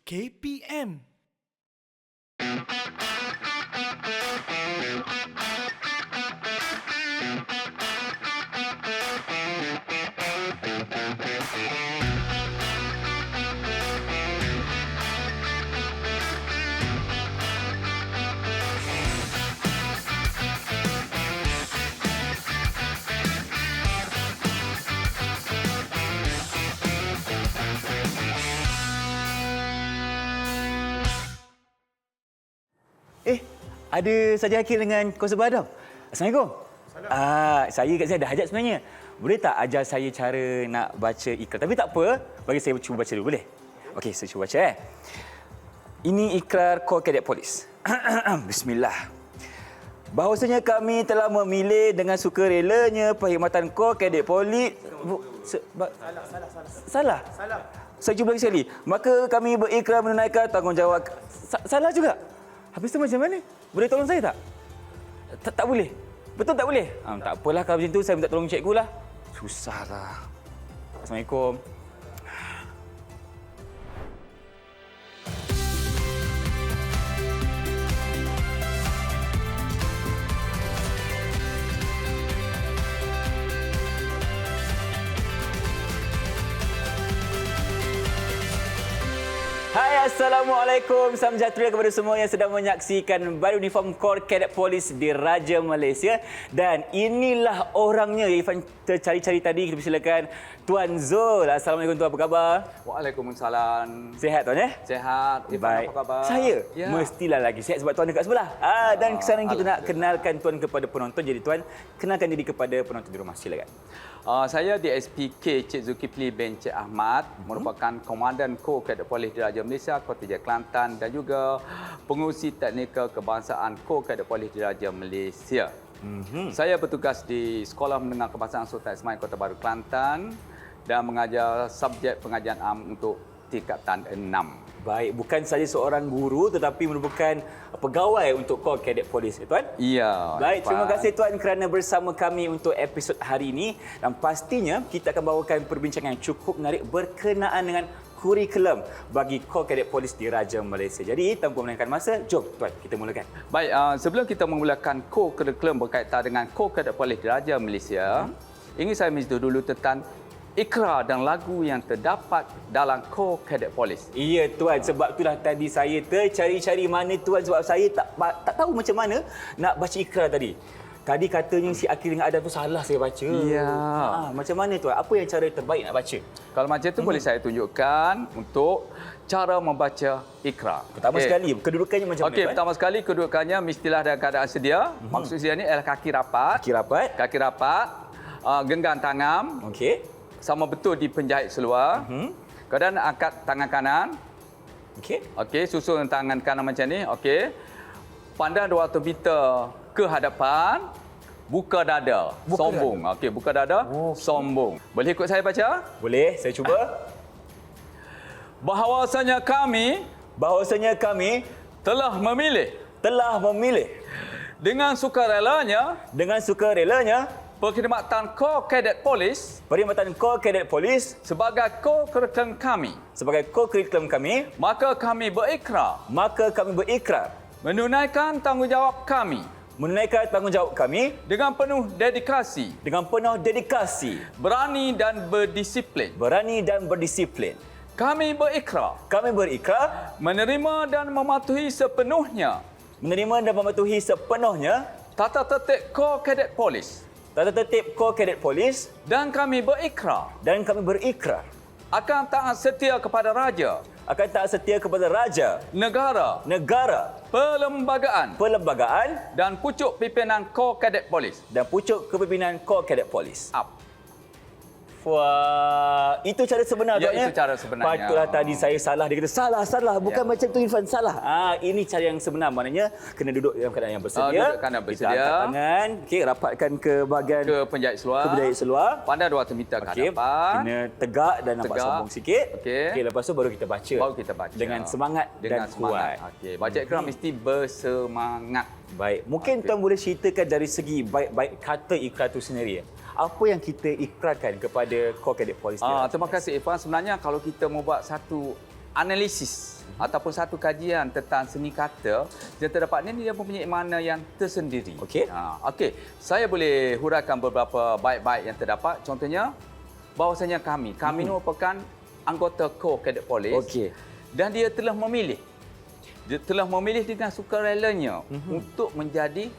KPM. Ada Saja Akil dengan Konstebel Adam. Assalamualaikum. Saya kat sini ada hajat sebenarnya. Boleh tak ajar saya cara nak baca ikrar? Tapi tak apa, bagi saya cuba baca dulu, boleh? Okey, saya cuba baca. Ini ikrar Kor Kadet Polis. Bismillah. Bahawasanya kami telah memilih dengan sukarelanya perkhidmatan Kor Kadet Polis... Salah. Saya cuba lagi sekali. Maka kami berikrar menunaikan tanggungjawab... Salah juga. Habis tu macam mana? Boleh tolong saya tak? Tak boleh. Betul tak boleh? Tak apalah kalau macam tu saya minta tolong cikgu lah. Susahlah. Assalamualaikum. Hai, Assalamualaikum. Salam sejahtera kepada semua yang sedang menyaksikan baru uniform Kor Kadet Polis di Raja Malaysia. Dan inilah orangnya yang Irfan tercari-cari tadi. Kita persilakan Tuan Zul. Assalamualaikum Tuan, apa khabar? Waalaikumsalam. Sihat Tuan ya? Sihat. Irfan, apa khabar? Saya? Ya. Mestilah lagi sihat sebab Tuan dekat sebelah. Dan sekarang kita nak kenalkan Tuan kepada penonton. Jadi Tuan, kenalkan diri kepada penonton di rumah. Silakan. Saya DSPK Cik Zulkifli bin Cik Ahmad, merupakan Komandan Kor Kadet Polis di Raja Malaysia, Kota Jaya Kelantan dan juga pengurusi teknikal kebangsaan Kor Kadet Polis di Raja Malaysia. Saya bertugas di Sekolah Menengah Kebangsaan Sultan Ismail Kota Baru Kelantan dan mengajar subjek pengajian am untuk tingkatan 6. Baik, bukan saja seorang guru tetapi merupakan pegawai untuk Kor Kadet Polis, Tuan? Ya. Baik, terima kasih Tuan kerana bersama kami untuk episod hari ini. Dan pastinya kita akan bawakan perbincangan yang cukup menarik berkenaan dengan kurikulum bagi Kor Kadet Polis di Raja Malaysia. Jadi, tanpa melengahkan masa, jom Tuan kita mulakan. Baik, sebelum kita memulakan kurikulum berkaitan dengan Kor Kadet Polis di Raja Malaysia, ingin saya minta dulu tentang ikrar dan lagu yang terdapat dalam Kor Kadet Polis. Iya Tuan, sebab itulah tadi saya tercari-cari mana Tuan sebab saya tak tahu macam mana nak baca ikrar tadi. Tadi katanya si Akil dengan Adam tu salah saya baca. Ya. Macam mana Tuan? Apa yang cara terbaik nak baca? Kalau macam tu boleh saya tunjukkan untuk cara membaca ikrar. Pertama sekali, kedudukannya macam mana? Okey, pertama sekali kedudukannya mestilah dalam keadaan sedia. Maksud saya ni adalah kaki rapat. Kaki rapat, genggam tangan. Okey. Sama betul di penjahit seluar. Kemudian angkat tangan kanan. Okey, susun tangan kanan macam ni. Okey. Pandang 200 meter ke hadapan. Buka dada. Sombong. Okey, buka dada. Sombong. Boleh ikut saya baca? Boleh, saya cuba. Bahawasanya kami telah memilih dengan sukarelanya perkhidmatan Kor Kadet Polis sebagai kurikulum kami, maka kami berikrar menunaikan tanggungjawab kami dengan penuh dedikasi, berani dan berdisiplin. Kami berikrar menerima dan mematuhi sepenuhnya tata tertib Kor Kadet Polis, dan kami berikrar akan taat setia kepada raja, negara, perlembagaan dan pucuk pimpinan Kor Kadet Polis. Wah, itu cara sebenar Ya, Tuan, itu cara sebenarnya. Patutlah tadi saya salah. Dia kata salah. Bukan macam tu Irfan, salah. Ini cara yang sebenar. Maknanya kena duduk dalam keadaan yang bersedia. Duduk keadaan bersedia. Kita angkat tangan. Okey, rapatkan ke bahagian Ke penjahit seluar. Pandang 200 meter ke hadapan. Kena tegak dan nampak sombong sikit. Okey. Lepas tu baru kita baca. Dengan semangat dan kuat. Okey, baca ikrar mesti bersemangat. Baik. Mungkin Tuan boleh ceritakan dari segi baik-baik kata ikrar itu sendiri. Apa yang kita ikrarkan kepada Kor Kadet Polis? Terima kasih Irfan. Sebenarnya kalau kita membuat satu analisis ataupun satu kajian tentang seni kata yang terdapat ini dia mempunyai makna yang tersendiri. Okey. Okey, saya boleh huraikan beberapa baik-baik yang terdapat. Contohnya, bahawasanya kami ini merupakan anggota Corps Cadet Police. Okey. Dan dia telah memilih. Dia telah memilih dengan sukarelanya untuk menjadi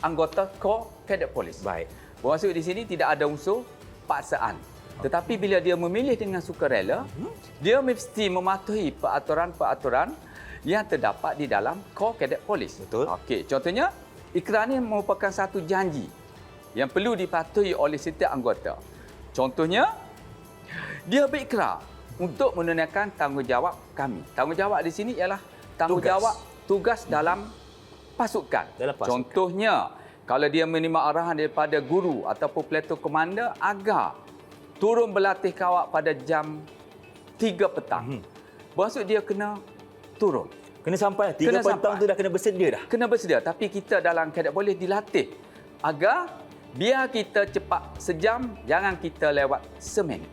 anggota Corps Cadet Police. Baik. Bermaksud di sini tidak ada unsur paksaan. Tetapi bila dia memilih dengan sukarela, dia mesti mematuhi peraturan-peraturan yang terdapat di dalam Corps Cadet Police. Betul. Okey, contohnya ikrar ini merupakan satu janji yang perlu dipatuhi oleh setiap anggota. Contohnya, dia berikrar untuk menunaikan tanggungjawab kami. Tanggungjawab di sini ialah tanggungjawab tugas dalam pasukan. Dalam pasukan. Contohnya, kalau dia menerima arahan daripada guru ataupun platoon komander agar turun berlatih kawak pada jam 3 petang. Bermaksud dia kena turun. Kena sampai 3 petang tu dah kena bersedia dah. Kena bersedia. Tapi kita dalam Cadet Police dilatih agar biar kita cepat sejam, jangan kita lewat seminit.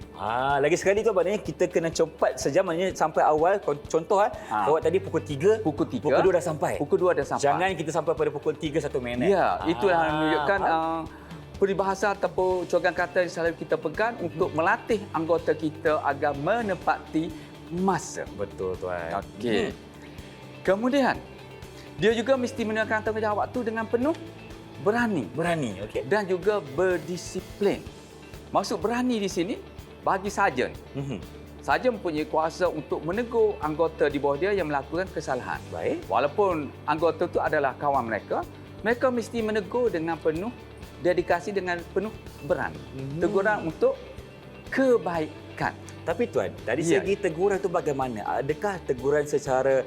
Lagi sekali tu maknanya kita kena cepat sejam, maknanya sampai awal. Contoh awak tadi pukul 3, Pukul 3. pukul 2 dah sampai. Pukul 2 dah sampai. Jangan kita sampai pada pukul 3 1 minit. Ya, itulah yang menunjukkan peribahasa ataupun cogan kata yang selalu kita pegang untuk melatih anggota kita agar menepati masa. Betul tuan. Okey. Kemudian, dia juga mesti menunaikan tanggungjawab itu dengan penuh berani Okey. dan juga berdisiplin. Maksud berani di sini bagi sarjan. Sarjan mempunyai kuasa untuk menegur anggota di bawah dia yang melakukan kesalahan. Baik. Walaupun anggota itu adalah kawan mereka, mereka mesti menegur dengan penuh dedikasi, dengan penuh berani. Teguran untuk kebaikan. Tapi tuan, dari segi teguran itu bagaimana? Adakah teguran secara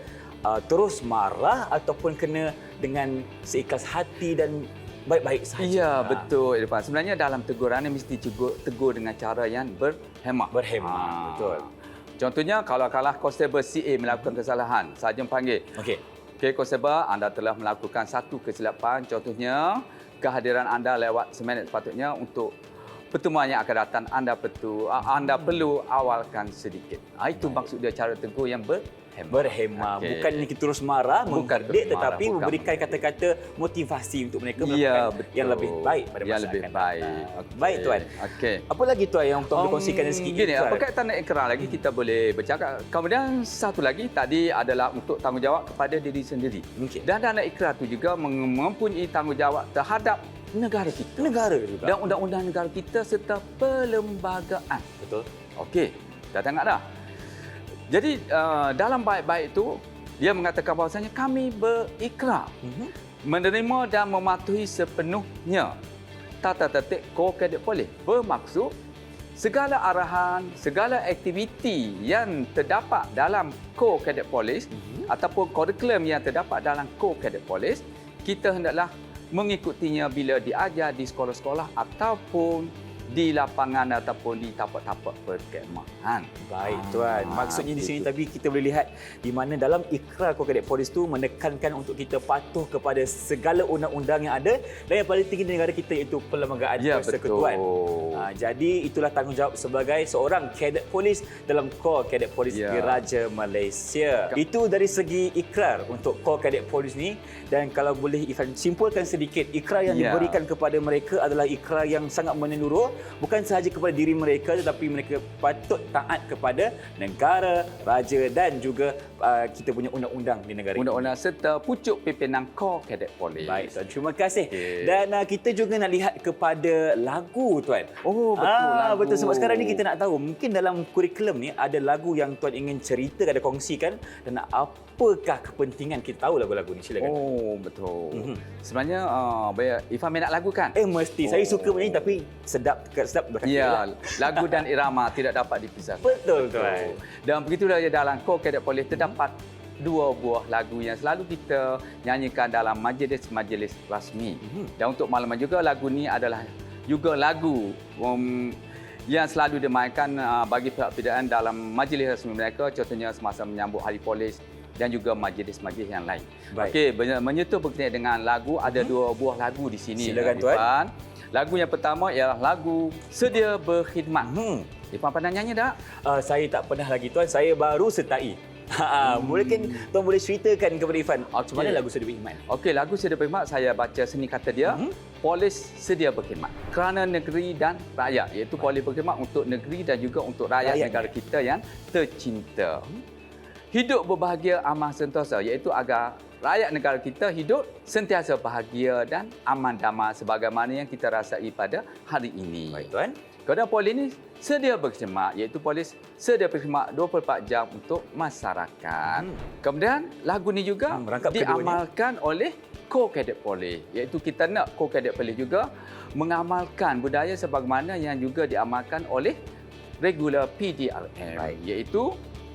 terus marah ataupun kena dengan seikhlas hati dan baik-baik sahaja? Ya, betul Irfan. Sebenarnya dalam teguran ini mesti tegur dengan cara yang berhemah. Betul. Contohnya kalau konstebel CA melakukan kesalahan, sarjan panggil. Okey. Okey, konstebel, anda telah melakukan satu kesilapan. Contohnya, kehadiran anda lewat seminit sepatutnya untuk pertemuan yang akan datang. Anda perlu awalkan sedikit. Itu maksud dia cara tegur yang berhemah. Okay. Bukan kita terus marah, menghardik, tetapi memberikan kata-kata motivasi untuk mereka melakukan yang lebih baik pada masa akan datang. Baik tuan. Okey. Apa lagi tuan yang tuan boleh kongsikan dari segi gini, ikrar? apa kaitan dengan ikrar lagi kita boleh bercakap. Kemudian satu lagi tadi adalah untuk tanggungjawab kepada diri sendiri. Okay. Dan dalam ikrar itu juga mempunyai tanggungjawab terhadap negara kita. Negara juga. Dan undang-undang negara kita serta perlembagaan. Betul. Okey, dah tengok dah. Jadi dalam baik-baik itu dia mengatakan bahawasanya kami berikrar menerima dan mematuhi sepenuhnya tata tertib Corps Cadet Police. Bermaksud segala arahan, segala aktiviti yang terdapat dalam Corps Cadet Police ataupun kurikulum yang terdapat dalam Corps Cadet Police, kita hendaklah mengikutinya bila diajar di sekolah-sekolah ataupun di lapangan ataupun di tapak-tapak perkhemahan. Baik tuan. Maksudnya di sini tadi kita boleh lihat di mana dalam ikrar Corps Cadet Police tu menekankan untuk kita patuh kepada segala undang-undang yang ada dan yang paling tinggi di negara kita iaitu Perlembagaan Persekutuan. Jadi itulah tanggungjawab sebagai seorang Cadet Police dalam Corps Cadet Police Diraja Malaysia. Itu dari segi ikrar untuk Corps Cadet Police ni, dan kalau boleh Ifan simpulkan sedikit, ikrar yang diberikan kepada mereka adalah ikrar yang sangat menyeluruh. Bukan sahaja kepada diri mereka tetapi mereka patut taat kepada negara, raja dan juga kita punya undang-undang di negara ini. Undang-undang serta pucuk pimpinan Corps Cadet Police. Baik tuan, terima kasih. Dan kita juga nak lihat kepada lagu tuan. Oh, betul lagu. Betul, sebab sekarang ni kita nak tahu mungkin dalam kurikulum ni ada lagu yang tuan ingin ceritakan, ada kongsikan, dan apakah kepentingan kita tahu lagu-lagu ni? Silakan. Oh, betul. Sebenarnya Ifan minat lagu kan? Mesti. Saya suka menyanyi tapi sedap berkaki. Ya, lagu dan irama tidak dapat dipisahkan. Betul tuan. Dan begitulah dalam Corps Cadet Police terdapat dua buah lagu yang selalu kita nyanyikan dalam majlis-majlis rasmi. Dan untuk makluman juga, lagu ni adalah juga lagu yang selalu dimainkan bagi pihak PDN dalam majlis rasmi mereka, contohnya semasa menyambut Hari Polis dan juga majlis-majlis yang lain. Okey, menyentuh berkenaan dengan lagu, ada dua buah lagu di sini. Silakan tuan. Lagu yang pertama ialah lagu Sedia Berkhidmat. Irfan pernah nyanyi tak? Saya tak pernah lagi tuan, saya baru sertai. Mungkin tuan boleh ceritakan kepada Irfan macam mana lagu Sedia Berkhidmat? Okey, lagu Sedia Berkhidmat saya baca seni kata dia. Polis sedia berkhidmat kerana negeri dan rakyat, iaitu polis berkhidmat untuk negeri dan juga untuk rakyat negara kita yang tercinta. Hidup berbahagia aman sentosa, iaitu agar rakyat negara kita hidup sentiasa bahagia dan aman damai sebagaimana yang kita rasai pada hari ini. Baik tuan. Kemudian polis ini sedia berkhidmat, iaitu polis sedia berkhidmat 24 jam untuk masyarakat. Kemudian lagu ini juga diamalkan oleh co-cadet polis, iaitu kita nak co-cadet polis juga mengamalkan budaya sebagaimana yang juga diamalkan oleh regular PDRM, iaitu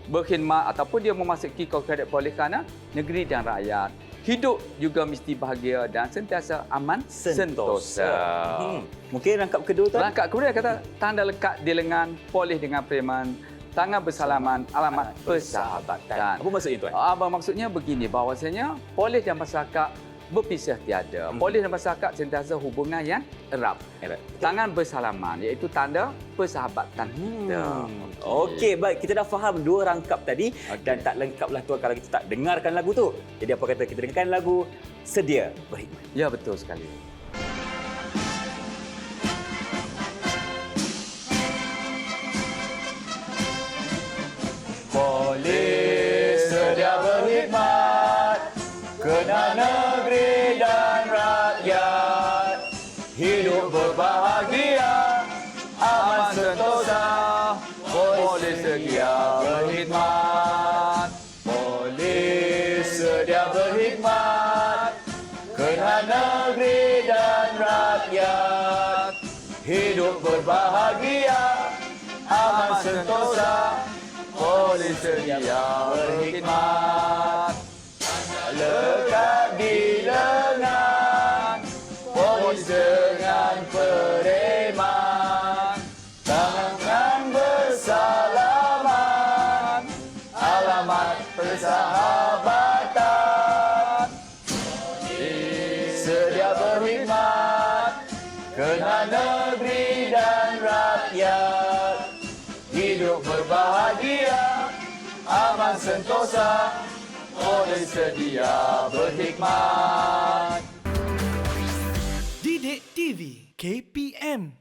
berkhidmat ataupun dia memasuki co-cadet polis kerana negeri dan rakyat. Hidup juga mesti bahagia dan sentiasa aman sentosa. Mungkin rangkap kedua tuan. Rangkap kedua kata tanda lekat di lengan polis dengan preman, tangan bersalaman, alamat persahabatan. Apa maksudnya tuan? Maksudnya begini, bahawasanya polis dan masyarakat berpisah tiada. Polis dan masyarakat sentiasa hubungan yang erat. Tangan bersalaman, iaitu tanda persahabatan kita. Okey, baik. Kita dah faham dua rangkap tadi dan tak lengkaplah tuan kalau kita tak dengarkan lagu tu. Jadi apa kata kita dengarkan lagu Sedia Berkhidmat. Ya, betul sekali. Polis sedia berkhidmat kena negeri dan rakyat hidup berbahagia aman sentosa. Polis sedia berkhidmat, polis sedia berkhidmat kena negeri dan rakyat hidup berbahagia aman sentosa. Polis sedia berkhidmat, lekat di lengan polis dengan preman, tangan bersalaman, alamat persahabatan. Polis sedia berkhidmat kena negeri dan rakyat hidup berbahagia aman sentosa. Polis sedia berkhidmat. Didik TV KPM.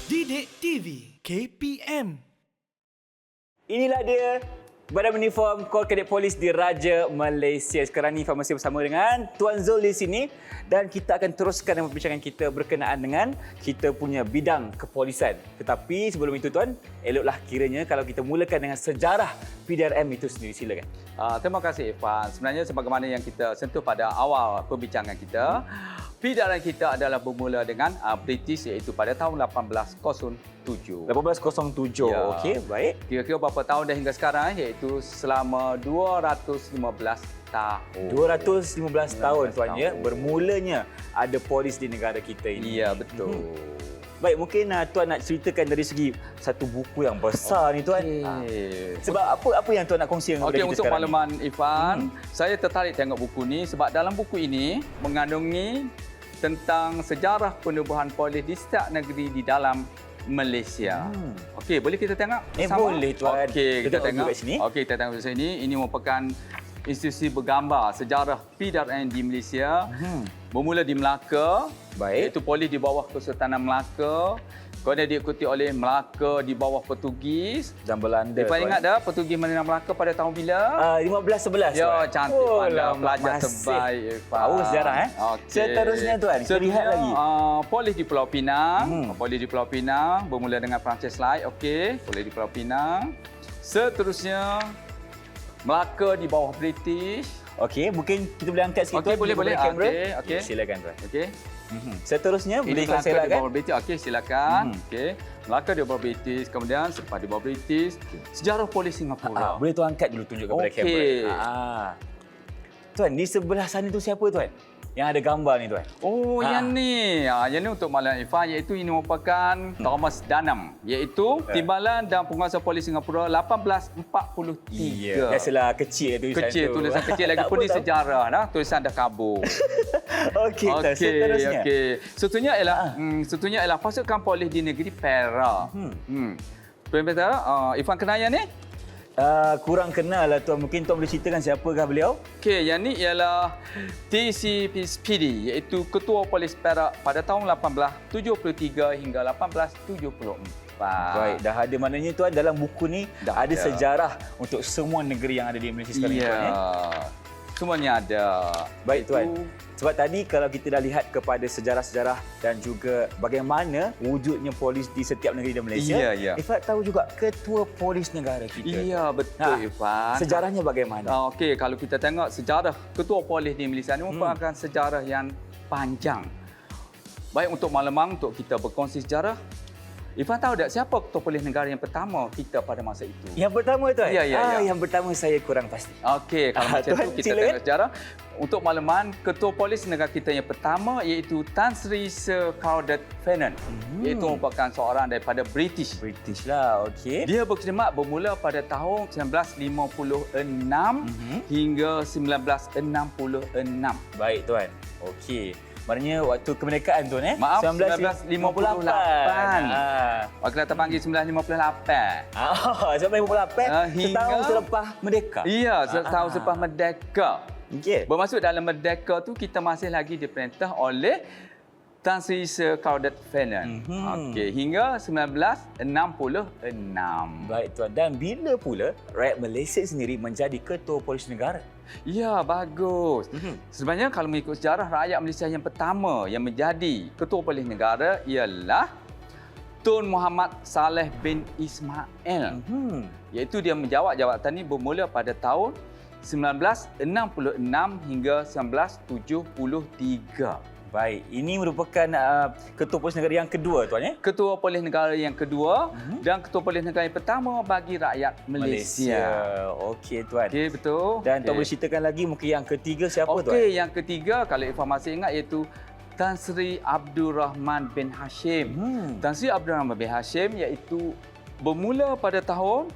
Didik TV KPM. Inilah dia Badan Uniform Kor Kadet Polis Diraja Malaysia. Sekarang ni Ifan masih bersama dengan Tuan Zul di sini dan kita akan teruskan dengan perbincangan kita berkenaan dengan kita punya bidang kepolisan. Tetapi sebelum itu Tuan, eloklah kiranya kalau kita mulakan dengan sejarah PDRM itu sendiri. Silakan. Terima kasih Irfan. Sebenarnya sebagaimana yang kita sentuh pada awal perbincangan kita, PDRM kita adalah bermula dengan British, iaitu pada tahun 1807. 1807. Ya. Okey, baik. Kira-kira berapa tahun dah hingga sekarang, iaitu selama 215 tahun. 215 tahun Tuan ya. Bermulanya ada polis di negara kita ini. Ya, betul. Baik, mungkin Tuan nak ceritakan dari segi satu buku yang besar ni Tuan. Sebab apa yang Tuan nak kongsi dengan kita Untuk sekarang makluman Irfan, saya tertarik tengok buku ni sebab dalam buku ini mengandungi tentang sejarah penubuhan polis di setiap negeri di dalam Malaysia. Okey, boleh kita tengok bersama? Boleh Tuan. Okey, kita tengok kat sini. Okey, kita tengok di sini. Ini merupakan institusi bergambar sejarah PDRM di Malaysia. Bermula di Melaka. Baik. Iaitu polis di bawah Kesultanan Melaka. Kemudian diikuti oleh Melaka di bawah Portugis. Dan Belanda. Irfan ingat dah Portugis menang Melaka pada tahun bila? 1511. Ya, Tuan. cantik pandang. Pelajar masih terbaik Irfan. tahu sejarah Okey. Seterusnya Tuan, kita lihat lagi. Polis di Pulau Pinang. Polis di Pulau Pinang bermula dengan Francis Light. Okey, polis di Pulau Pinang. Seterusnya Melaka di bawah British. Okey, mungkin kita boleh angkat sikit Okey, Tuan, boleh. daripada kamera. Okey. Silakan Tuan. Okey. Seterusnya boleh Melaka saya di silakan. bawah British. Okey, silakan. Okey. Melaka di bawah British. Kemudian selepas di bawah British, sejarah polis Singapura. Boleh Tuan angkat dulu tunjuk kepada Okey. kamera. Tuan, di sebelah sana tu siapa tuan? Yang ada gambar ni tuan. Oh, yang ni. Yang ni untuk Malam Ifan, iaitu ini merupakan Thomas Dunham, iaitu Timbalan dan Penguasa Polis Singapura 1843. Biasalah kecil tu. Tulisan kecil lagi pun di sejarah dah. Tulisan dah kabur. Okey, tuan. Seterusnya. Satunya ialah pasukan polis di negeri Perak. Ifan kenal yang ni? Kurang kenal lah tuan. Mungkin tuan boleh ceritakan siapakah beliau? Okey, yang ni ialah TCPD, iaitu Ketua Polis Perak pada tahun 1873 hingga 1874. Baik, dah ada maknanya tuan dalam buku ni Dah ada sejarah untuk semua negeri yang ada di Malaysia sekarang ni, tuan. Semuanya ada. Baik tuan. Sebab tadi kalau kita dah lihat kepada sejarah-sejarah dan juga bagaimana wujudnya polis di setiap negeri di Malaysia. Ya. Ifat tahu juga ketua polis negara kita. Ya, betul Ifan. Sejarahnya bagaimana? Okey, kalau kita tengok sejarah ketua polis di Malaysia ini merupakan sejarah yang panjang. Baik untuk Malemang, untuk kita berkongsi sejarah. Ifan tahu tak siapa ketua polis negara yang pertama kita pada masa itu? Yang pertama tuan? Ya. Yang pertama saya kurang pasti. Okey, kalau macam tuan, tu kita silakan. tengok sejarah. Untuk makluman, ketua polis negara kita yang pertama iaitu Tan Sri Sir Crowded Fennan. Iaitu merupakan seorang daripada British. British lah, okey. Dia berkhidmat bermula pada tahun 1956 hingga 1966. Baik tuan. Okey. Maknanya waktu kemerdekaan tuan Maaf, 1958. Waktu kita panggil 1958. 1958 Hingga- setahun selepas merdeka. Ya, setahun selepas merdeka. Okey. Bermaksud dalam merdeka tu kita masih lagi diperintah oleh Tan Sri Sir Crowded Fennan. Okey, hingga 1966. Baik tuan. Dan bila pula rakyat Malaysia sendiri menjadi ketua polis negara? Ya, bagus. Sebenarnya kalau mengikut sejarah, rakyat Malaysia yang pertama yang menjadi ketua polis negara ialah Tun Muhammad Saleh bin Ismail. Iaitu dia menjawat jawatan ini bermula pada tahun 1966 hingga 1973. Baik, ini merupakan ketua polis negara yang kedua tuan ya? Ketua polis negara yang kedua dan ketua polis negara yang pertama bagi rakyat Malaysia. Okey tuan. Okey, betul. Dan tuan boleh ceritakan lagi mungkin yang ketiga siapa tuan? Okey, yang ketiga kalau informasi ingat iaitu Tan Sri Abdul Rahman bin Hashim. Tan Sri Abdul Rahman bin Hashim iaitu bermula pada tahun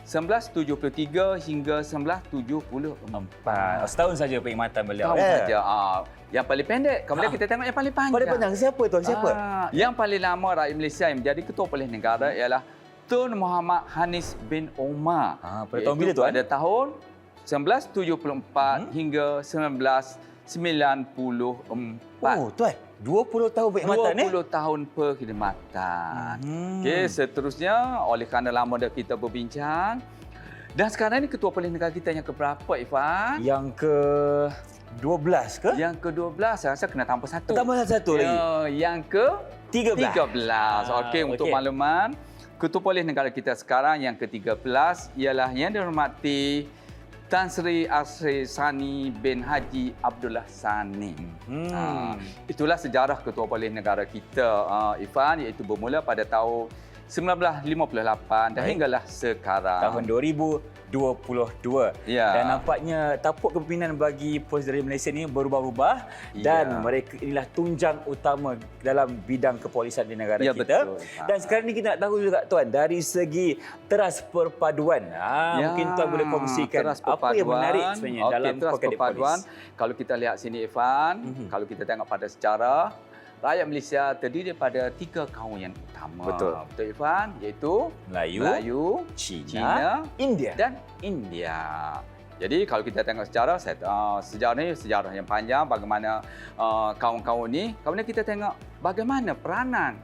1973 hingga 1974. Setahun saja perkhidmatan beliau. Tahun saja. Yang paling pendek. Kemudian kita tengok yang paling panjang. Paling panjang siapa tuan? Siapa? Yang paling lama rakyat Malaysia yang menjadi ketua polis negara ialah Tun Muhammad Hanis bin Omar. Pada tahun bila tuan? Pada tahun 1974 hingga 1994. Oh tuan, 20 tahun perkhidmatan 20 tahun perkhidmatan. Okey, seterusnya oleh kerana lama dah kita berbincang. Dan sekarang ni ketua polis negara kita yang keberapa, Ifan? Yang ke-12 ke? Yang ke-12, saya rasa kena tambah satu. Tambah satu lagi. Yang ke-13. Okey, untuk makluman, ketua polis negara kita sekarang yang ke-13 ialah yang dihormati Tan Sri Asri Sani bin Haji Abdullah Sani. Itulah sejarah ketua polis negara kita, Ifan, iaitu bermula pada tahun 1958 dan hinggalah sekarang. Tahun 2022. Ya. Dan nampaknya tapak kepimpinan bagi polis dari Malaysia ni berubah-ubah dan mereka inilah tunjang utama dalam bidang kepolisian di negara kita. Betul. Dan sekarang ni kita nak tahu juga tuan dari segi teras perpaduan. Mungkin tuan boleh kongsikan apa yang menarik sebenarnya dalam teras Kadet perpaduan. Polis. Kalau kita lihat sini, Ifan, kalau kita tengok pada sejarah, rakyat Malaysia terdiri daripada 3 kaum yang utama. Betul, Ifan, iaitu Melayu, Cina, India. dan India. Jadi kalau kita tengok sejarah, sejarah ni sejarah yang panjang bagaimana kaum-kaum ni. Kemudian kita tengok bagaimana peranan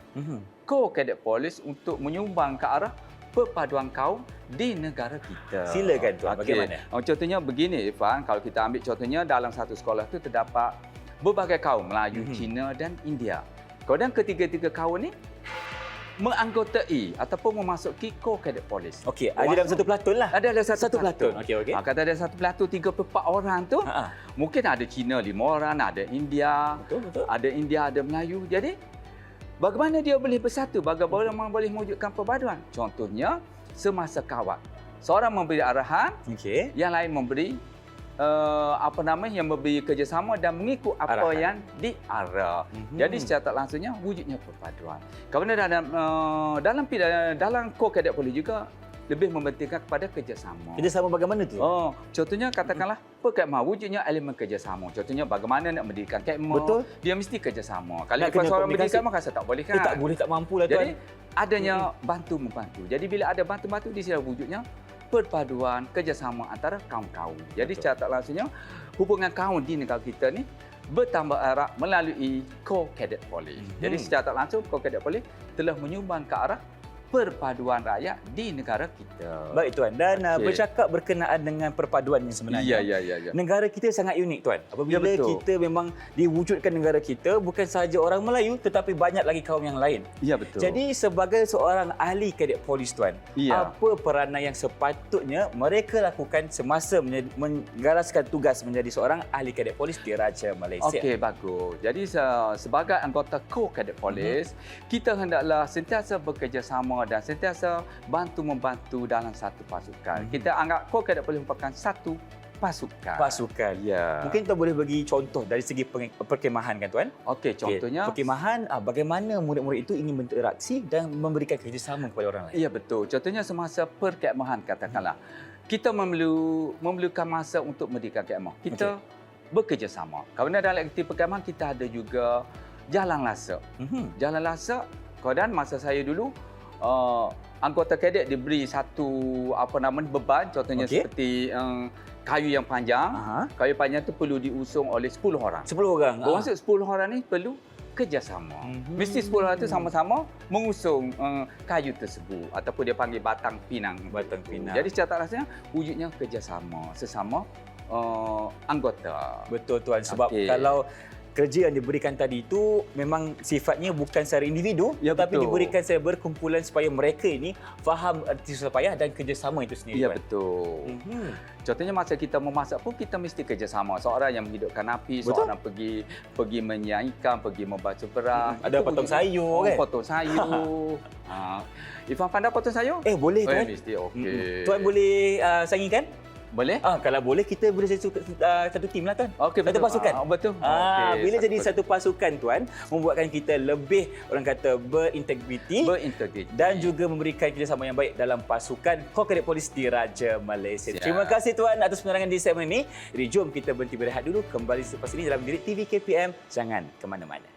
Kadet Polis untuk menyumbang ke arah perpaduan kaum di negara kita. Silakan tuan, bagaimana? Contohnya begini, Ifan, kalau kita ambil contohnya dalam satu sekolah tu terdapat berbagai kaum, Melayu, Cina dan India. Kemudian ketiga-tiga kaum ni menganggotai ataupun memasuki Kadet Polis. Okey, ada dalam satu pelantun lah. Ada satu pelantun. Okey. Kata ada satu pelantun 3-4 orang tu, mungkin ada Cina 5 orang, ada India, Betul. ada India, ada Melayu. Jadi bagaimana dia boleh bersatu? Bagaimana boleh mewujudkan perpaduan? Contohnya semasa kawat, seorang memberi arahan, yang lain memberi yang memberi kerjasama dan mengikut apa Arahan. yang diarah. Jadi secara tak langsungnya wujudnya perpaduan. Kerana dalam kod kadet polis juga lebih mementingkan kepada kerjasama. Kerjasama bagaimana tu? Contohnya katakanlah perkhidmah wujudnya elemen kerjasama. Contohnya bagaimana nak mendirikan khidmat. Betul. Dia mesti kerjasama. Kalau Nak ikut kena seorang komunikasi. mendirikan maka tak boleh kan? Tak boleh, tak mampu lah Jadi tuan. adanya bantu-membantu. Jadi bila ada bantu-bantu di sini wujudnya perpaduan kerjasama antara kaum-kaum. Jadi secara tak langsungnya hubungan kaum di negara kita ni bertambah erat melalui Corps Cadet Police. Jadi secara tak langsung Corps Cadet Police telah menyumbang ke arah perpaduan rakyat di negara kita. Baik tuan, dan Okey. bercakap berkenaan dengan perpaduan yang sebenarnya. Ya. Negara kita sangat unik tuan. Apabila Ya, betul. kita memang diwujudkan negara kita bukan sahaja orang Melayu tetapi banyak lagi kaum yang lain. Ya, betul. Jadi sebagai seorang ahli kadet polis tuan, Ya. apa peranan yang sepatutnya mereka lakukan semasa menggalaskan tugas menjadi seorang ahli kadet polis di Raja Malaysia? Okey, bagus. Jadi sebagai anggota Corps Cadet Police, kita hendaklah sentiasa bekerjasama dan sentiasa bantu-membantu dalam satu pasukan. Kita anggap Corps Cadet Police merupakan satu pasukan. Pasukan. Ya. Mungkin tuan boleh bagi contoh dari segi perkemahan kan tuan? Okey, contohnya perkemahan, bagaimana murid-murid itu ingin berinteraksi dan memberikan kerjasama kepada orang lain. ya betul. Contohnya semasa perkhidmatan katakanlah. Kita memerlukan masa untuk mendirikan khidmat. Kita bekerjasama. Kerana dalam aktiviti perkhidmatan kita ada juga jalan lasak. Jalan lasak, kemudian masa saya dulu anggota kadet diberi satu beban, contohnya seperti kayu yang panjang. Kayu panjang itu perlu diusung oleh 10 orang. 10 orang. Bermaksud 10 orang ni perlu kerjasama. Mesti 10 orang itu sama-sama mengusung kayu tersebut ataupun dia panggil batang pinang. Batang pinang. Jadi secara tak rasanya wujudnya kerjasama sesama anggota. Betul tuan, sebab Okey. kalau kerja yang diberikan tadi itu memang sifatnya bukan secara individu, Ya, tapi betul. diberikan secara berkumpulan supaya mereka ini faham erti susah payah dan kerjasama itu sendiri. Ya tuan. betul. Contohnya masa kita memasak pun kita mesti kerjasama. Seorang yang menghidupkan api, Betul. seorang pergi menyiang ikan, pergi membaca beras. Ada Itu potong begitu. sayur kan? Potong sayur. Irfan pandai potong sayur? Boleh tuan. Mesti okey. Tuan boleh sangikan? Boleh? Kalau boleh kita boleh satu tim lah tuan. Okey, Satu betul. pasukan. Betul. Bila jadi satu pasukan tuan, membuatkan kita lebih orang kata berintegriti berintegriti dan juga memberikan kerjasama yang baik dalam pasukan Corps Cadet Police di Raja Malaysia. Siap. Terima kasih tuan atas penerangan di segmen ini. Jadi jom kita berhenti berehat dulu, kembali selepas ini dalam Didik TV KPM. Jangan ke mana-mana.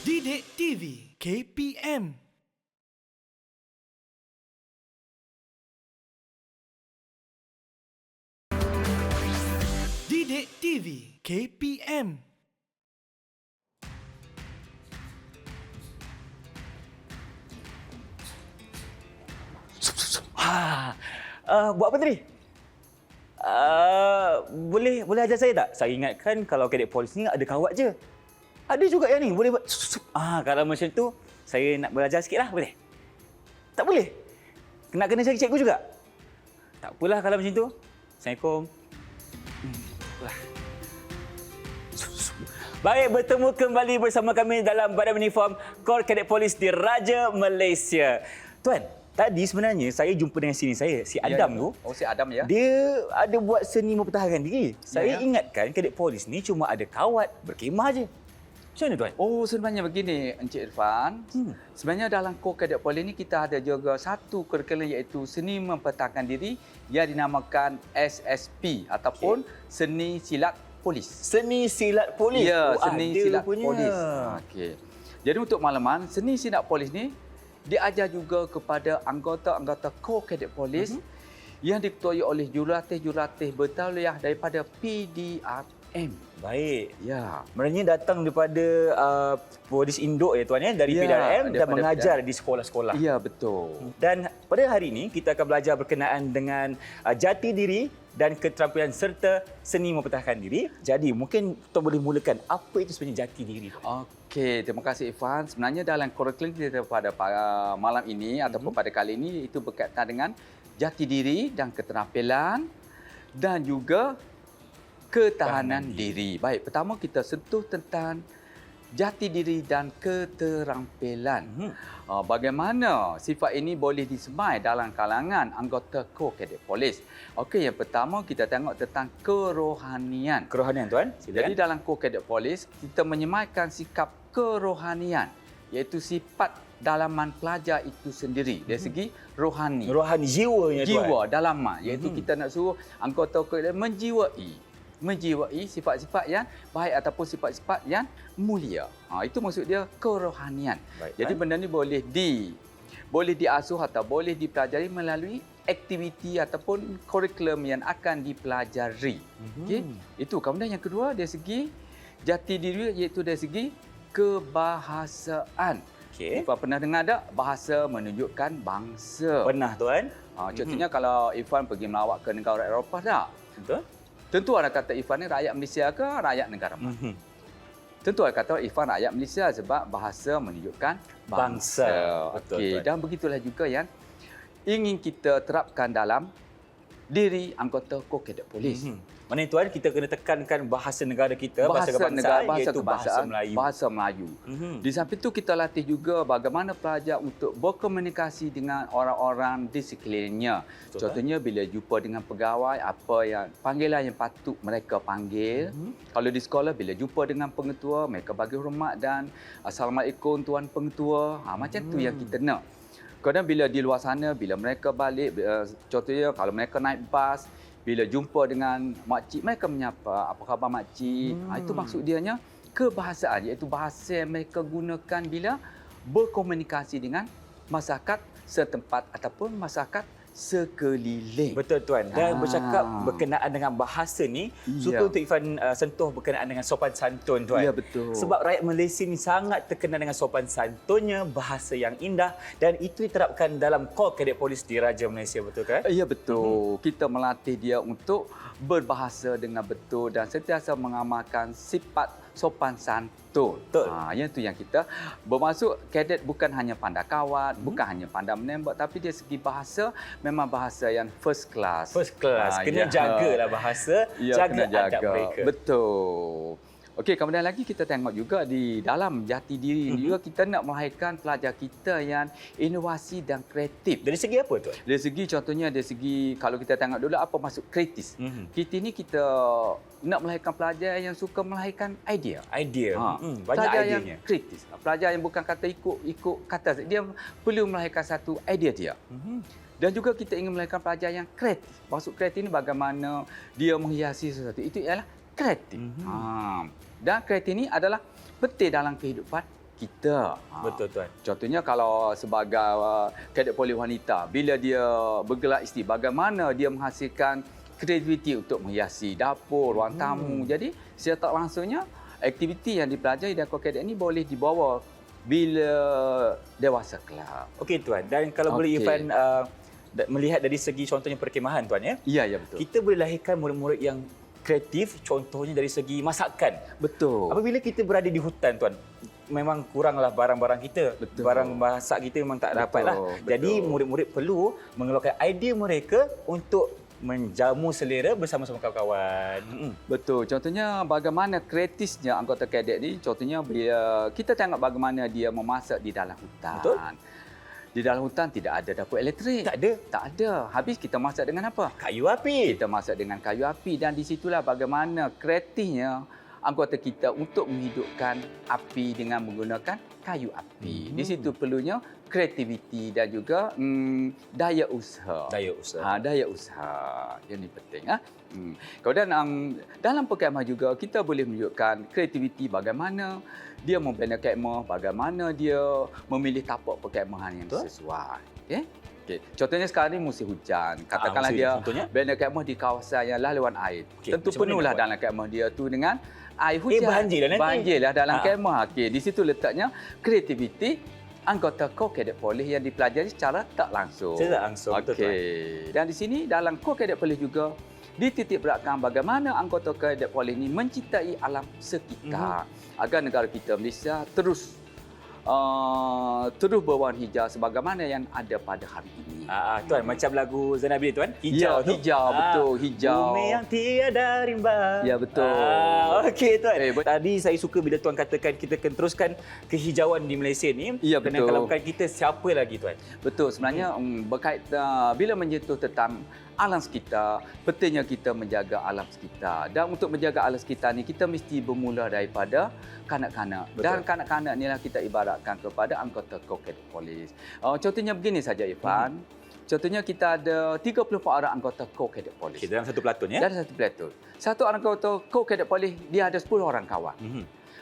Didik TV KPM. Didik TV KPM. Buat apa tadi? Boleh ajar saya tak? Saya ingatkan kalau kadet polis ni ada kawat je. Ada juga yang ni boleh buat. Kalau macam tu saya nak belajar sikitlah, boleh? Tak boleh? Nak kena cari cikgu juga? Tak apalah kalau macam tu. Assalamualaikum. Baik, bertemu kembali bersama kami dalam Badan Uniform Corps Cadet Police di Raja Malaysia. Tuan, tadi sebenarnya saya jumpa dengan sini saya, si Adam tu. Oh, si Adam ya? Dia ada buat seni mempertahankan diri. Saya ya. ingatkan kadet polis ni cuma ada kawat, berkemah je. Macam mana tuan? Oh, sebenarnya begini Encik Irfan. Sebenarnya dalam Corps Cadet Police ni kita ada juga satu kurikulum iaitu seni mempertahankan diri yang dinamakan SSP ataupun seni silat polis. Seni silat polis. Ya, seni ada silat punya. polis. Okey. Jadi untuk makluman, seni silat polis ni diajar juga kepada anggota-anggota Corps Cadet Police yang diketuai oleh jurulatih-jurulatih bertauliah daripada PDRM. Baik. Ya. Maknanya datang daripada polis induk ya tuan ya, dari Ya, PDRM dan daripada mengajar PDRM. di sekolah-sekolah. Ya, betul. Dan pada hari ini kita akan belajar berkenaan dengan jati diri dan keterampilan serta seni mempertahankan diri. Jadi mungkin tuan boleh mulakan apa itu sebenarnya jati diri. Okey, terima kasih Irfan. Sebenarnya dalam kurikulum kita pada malam ini ataupun pada kali ini itu berkaitan dengan jati diri dan keterampilan dan juga ketahanan diri. Baik, pertama kita sentuh tentang jati diri dan keterampilan. Bagaimana sifat ini boleh disemai dalam kalangan anggota Kor Kadet Polis? Okey, yang pertama kita tengok tentang kerohanian. Kerohanian tuan. Jadi dalam Kor Kadet Polis, kita menyemaikan sikap kerohanian, iaitu sifat dalaman pelajar itu sendiri dari segi rohani. Rohani jiwanya tuan. Jiwa dalaman, iaitu kita nak suruh anggota Kor Kadet menjiwai sifat-sifat yang baik ataupun sifat-sifat yang mulia. Itu maksud dia kerohanian. Baik, Jadi benda ni boleh diasuh atau boleh dipelajari melalui aktiviti ataupun kurikulum yang akan dipelajari. Okey. Itu. Kemudian yang kedua dari segi jati diri, iaitu dari segi kebahasaan. Okey. Ifan pernah dengar tak bahasa menunjukkan bangsa? Pernah tuan. Contohnya kalau Ifan pergi melawat ke negara Eropah tak? Betul. Tentu orang kata Ifan ni rakyat Malaysia ke rakyat negara mana? Tentu orang kata Ifan rakyat Malaysia sebab bahasa menunjukkan bangsa. Betul, Okey, betul. dan begitulah juga yang ingin kita terapkan dalam diri anggota Kor Kadet Polis. Mana tuan, kita kena tekankan bahasa negara kita, bahasa kebangsaan, iaitu bahasa Melayu. Bahasa Melayu. Di samping itu kita latih juga bagaimana pelajar untuk berkomunikasi dengan orang-orang di sekelilingnya. Betul, Contohnya bila jumpa dengan pegawai, apa yang panggilan yang patut mereka panggil. Kalau di sekolah bila jumpa dengan pengetua, mereka bagi hormat dan Assalamualaikum Tuan Pengetua. Macam tu yang kita nak. Kadang bila di luar sana, bila mereka balik, contohnya kalau mereka naik bas, bila jumpa dengan makcik, mereka menyapa, apa khabar makcik? Itu maksud dianya kebahasaan, iaitu bahasa yang mereka gunakan bila berkomunikasi dengan masyarakat setempat ataupun masyarakat sekeliling. Betul tuan. Dan bercakap berkenaan dengan bahasa ni, suka untuk Ifan sentuh berkenaan dengan sopan santun tuan. Ya, betul. Sebab rakyat Malaysia ni sangat terkenal dengan sopan santunnya, bahasa yang indah, dan itu diterapkan dalam Kor Kadet Polis di Raja Malaysia, betul kan? Ya, betul. Kita melatih dia untuk berbahasa dengan betul dan sentiasa mengamalkan sifat sopan santun. Betul. Yang tu yang kita bermaksud kadet bukan hanya pandai kawat, bukan hanya pandai menembak, tapi dari segi bahasa memang bahasa yang first class. First class. Kena jagalah bahasa, jaga adab mereka. Betul. Okey, kemudian lagi kita tengok juga di dalam jati diri ini juga kita nak melahirkan pelajar kita yang inovasi dan kreatif. Dari segi apa tuan? Dari segi contohnya dari segi kalau kita tengok dulu apa maksud kritis. Kita ni kita nak melahirkan pelajar yang suka melahirkan idea. Idea. Banyak Pelajar ideanya. yang kritis. Pelajar yang bukan kata ikut kata. Dia perlu melahirkan satu idea dia. Dan juga kita ingin melahirkan pelajar yang kreatif. Maksud kreatif ini bagaimana dia menghiasi sesuatu. Itu ialah kreatif. Dan kreatif ini adalah penting dalam kehidupan kita. Betul tuan. Contohnya kalau sebagai kadet polis wanita, bila dia bergelar isteri, bagaimana dia menghasilkan kreativiti untuk menghiasi dapur, ruang tamu. Jadi secara tak langsungnya aktiviti yang dipelajari dalam kadet ini boleh dibawa bila dewasa kelak. Okey tuan. Dan kalau boleh Ifan melihat dari segi contohnya perkhemahan tuan ya. Ya, betul. Kita boleh lahirkan murid-murid yang kreatif, contohnya dari segi masakan. Betul. Apabila kita berada di hutan tuan, memang kuranglah barang-barang kita. Betul. Barang masak kita memang tak dapatlah. Betul. Jadi murid-murid perlu mengeluarkan idea mereka untuk menjamu selera bersama-sama kawan-kawan. Betul. Contohnya bagaimana kreatifnya anggota kadet ni. Contohnya bila kita tengok bagaimana dia memasak di dalam hutan. Betul. Di dalam hutan tidak ada dapur elektrik. Tak ada. Tak ada. Habis kita masak dengan apa? Kayu api. Kita masak dengan kayu api dan di situlah bagaimana kreatifnya anggota kita untuk menghidupkan api dengan menggunakan kayu api. Di situ perlunya kreativiti dan juga daya usaha. Daya usaha. Daya usaha. Yang ini penting. Kemudian dalam perkhemahan juga kita boleh menunjukkan kreativiti bagaimana dia membina kemah, bagaimana dia memilih tapak perkhemahan yang sesuai. Okey. Contohnya sekarang ni musim hujan. Katakanlah dia bina kemah di kawasan yang laluan air. Tentu penuhlah dalam kemah dia tu dengan air hujan. Banjirlah nanti. Banjirlah dalam kemah. Okey, di situ letaknya kreativiti anggota Kor Kadet Polis yang dipelajari secara tak langsung. Secara langsung. Okey. Dan di sini dalam Kor Kadet Polis juga dititik beratkan bagaimana anggota Kadet Polis ini mencintai alam sekitar agar negara kita Malaysia terus berwarna hijau sebagaimana yang ada pada hari ini. Tuan, macam lagu Zainal Abidin tuan. Ya, tu. hijau, betul, hijau. Bumi yang tiada rimba. Ya, betul. Okey tuan. Eh, Tadi saya suka bila tuan katakan kita akan teruskan kehijauan di Malaysia ni. Ya, Dan betul. kalau bukan kita, siapa lagi tuan? Betul, sebenarnya berkait bila menyentuh tentang alam sekitar, pentingnya kita menjaga alam sekitar. Dan untuk menjaga alam sekitar ni kita mesti bermula daripada kanak-kanak. Dan kanak-kanak inilah kita ibaratkan kepada anggota Cadet Polis. Contohnya begini saja Irfan. Contohnya kita ada 34 orang anggota Cadet Polis. Okay, dalam satu pelaton ya. Dalam satu pelaton. Satu anggota Cadet Polis dia ada 10 orang kawan.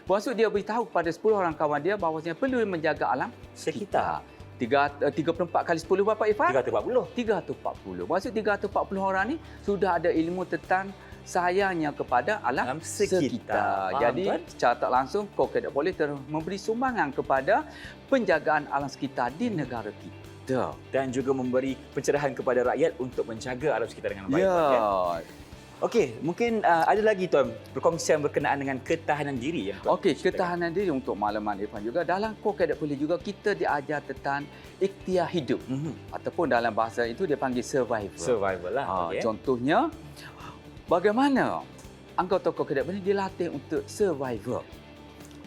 Maksud dia beritahu kepada 10 orang kawan dia bahawasanya perlu menjaga alam sekitar. 34 kali 10 berapa Irfan? 340. 340. Maksud 340 orang ni sudah ada ilmu tentang sayangnya kepada alam sekitar. Faham, Jadi tuan? secara tak langsung Cadet Polis memberi sumbangan kepada penjagaan alam sekitar di negara kita. Dan juga memberi pencerahan kepada rakyat untuk menjaga alam sekitar dengan baik. Ya. Tuan, ya? Okey, mungkin ada lagi tuan perkongsian berkenaan dengan ketahanan diri yang tuan Okey, ceritakan. ketahanan diri untuk makluman Irfan juga. Dalam Cadet Polis juga kita diajar tentang ikhtiar hidup. Ataupun dalam bahasa itu dia panggil survival. Survival lah. okey. Contohnya, bagaimana anggota Cadet Polis dilatih untuk survival.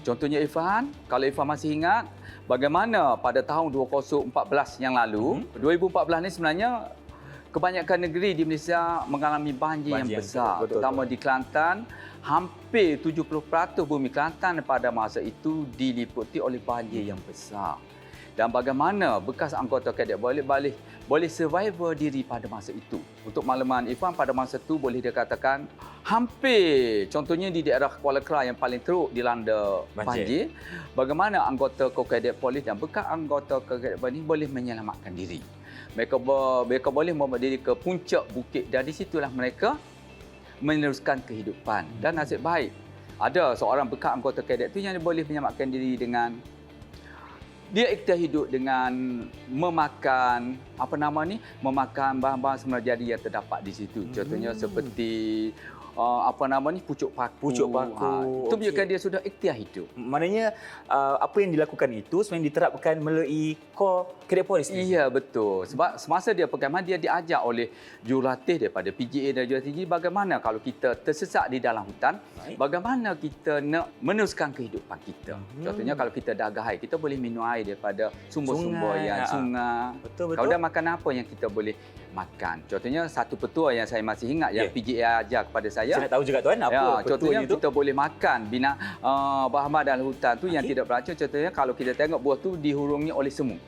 Contohnya Irfan, kalau Irfan masih ingat, bagaimana pada tahun 2014 yang lalu, 2014 ni sebenarnya kebanyakan negeri di Malaysia mengalami banjir yang besar. betul, Terutama di Kelantan, hampir 70% bumi Kelantan pada masa itu diliputi oleh banjir yang besar. Dan bagaimana bekas anggota Cadet boleh survival diri pada masa itu. Untuk makluman Irfan, pada masa itu boleh dikatakan hampir, contohnya di daerah Kuala Krai yang paling teruk dilanda banjir. Bagaimana anggota Cadet Polis dan bekas anggota Cadet Polis boleh menyelamatkan diri. Mereka boleh membawa diri ke puncak bukit dan di situlah mereka meneruskan kehidupan. Dan nasib baik, ada seorang bekas anggota Cadet itu yang boleh menyelamatkan diri dengan dia ikhtiar hidup dengan memakan memakan bahan-bahan semula jadi yang terdapat di situ. Contohnya seperti pucuk paku. Pucuk paku. Itu menunjukkan dia sudah ikhtiar hidup. Maknanya apa yang dilakukan itu sebenarnya diterapkan melalui Cadet Polis ni. Iya, betul. Sebab semasa dia perkemahan dia diajar oleh jurulatih daripada PGA dan jurulatih bagaimana kalau kita tersesat di dalam hutan, bagaimana kita nak meneruskan kehidupan kita. Contohnya kalau kita dagang air, kita boleh minum air daripada sumber-sumber yang sungai. Betul. Kalau dah makan apa yang kita boleh makan. Contohnya satu petua yang saya masih ingat yang PGA ajar kepada saya. Saya nak tahu juga tuan apa contohnya petuanya tu. kita boleh makan bahan-bahan dalam hutan tu yang tidak beracun. Contohnya kalau kita tengok buah tu dihurungi oleh semut.